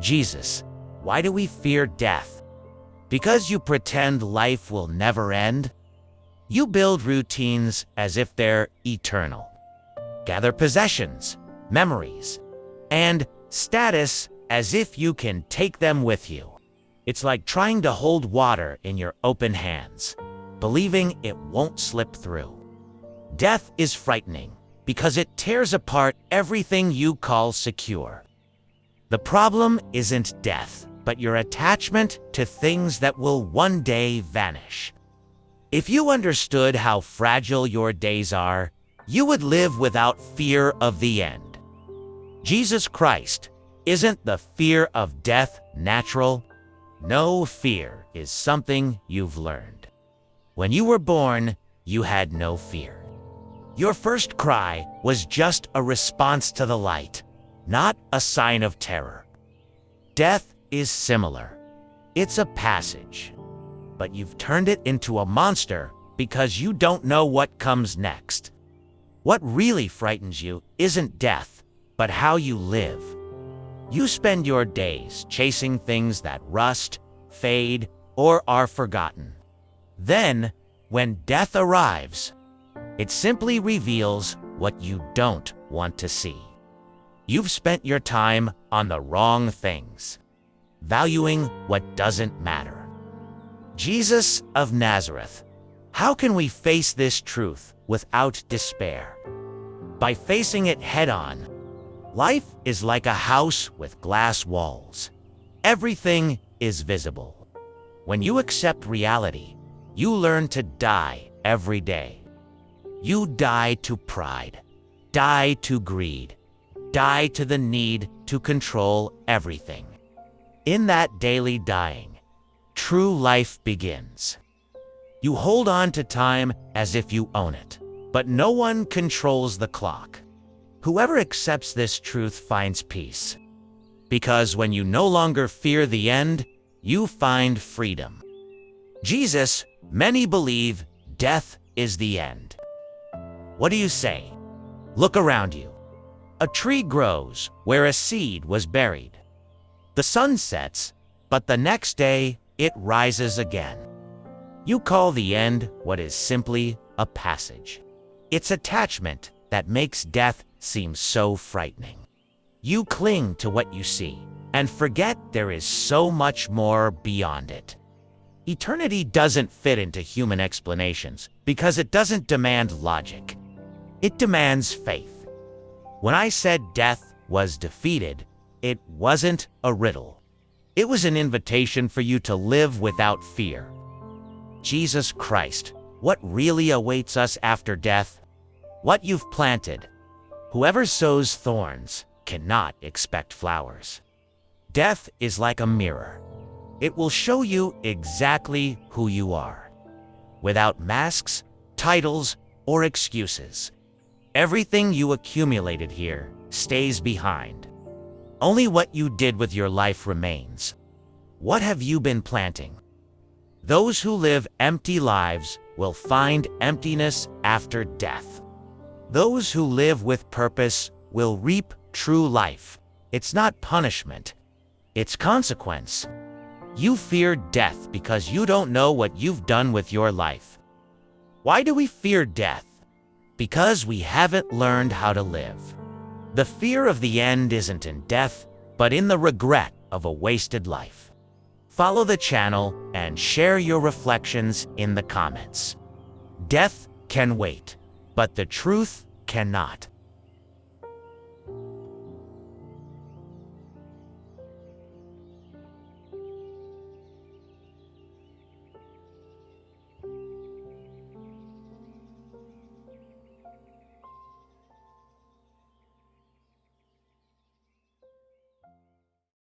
Jesus, why do we fear death? Because you pretend life will never end? You build routines as if they're eternal. Gather possessions, memories, and status as if you can take them with you. It's like trying to hold water in your open hands, believing it won't slip through. Death is frightening because it tears apart everything you call secure. The problem isn't death, but your attachment to things that will one day vanish. If you understood how fragile your days are, you would live without fear of the end. Jesus Christ, isn't the fear of death natural? No, fear is something you've learned. When you were born, you had no fear. Your first cry was just a response to the light, not a sign of terror. Death is similar. It's a passage, but you've turned it into a monster because you don't know what comes next. What really frightens you isn't death, but how you live. You spend your days chasing things that rust, fade, or are forgotten. Then, when death arrives, it simply reveals what you don't want to see. You've spent your time on the wrong things, valuing what doesn't matter. Jesus of Nazareth, how can we face this truth without despair? By facing it head-on. Life is like a house with glass walls. Everything is visible. When you accept reality, you learn to die every day. You die to pride, die to greed, die to the need to control everything. In that daily dying, true life begins. You hold on to time as if you own it, but no one controls the clock. Whoever accepts this truth finds peace. Because when you no longer fear the end, you find freedom. Jesus, many believe death is the end. What do you say? Look around you. A tree grows where a seed was buried. The sun sets, but the next day it rises again. You call the end what is simply a passage. It's attachment that makes death seem so frightening. You cling to what you see and forget there is so much more beyond it. Eternity doesn't fit into human explanations because it doesn't demand logic. It demands faith. When I said death was defeated, it wasn't a riddle. It was an invitation for you to live without fear. Jesus Christ, what really awaits us after death? What you've planted. Whoever sows thorns cannot expect flowers. Death is like a mirror. It will show you exactly who you are, without masks, titles, or excuses. Everything you accumulated here stays behind. Only what you did with your life remains. What have you been planting? Those who live empty lives will find emptiness after death. Those who live with purpose will reap true life. It's not punishment, it's consequence. You fear death because you don't know what you've done with your life. Why do we fear death? Because we haven't learned how to live. The fear of the end isn't in death, but in the regret of a wasted life. Follow the channel and share your reflections in the comments. Death can wait, but the truth cannot.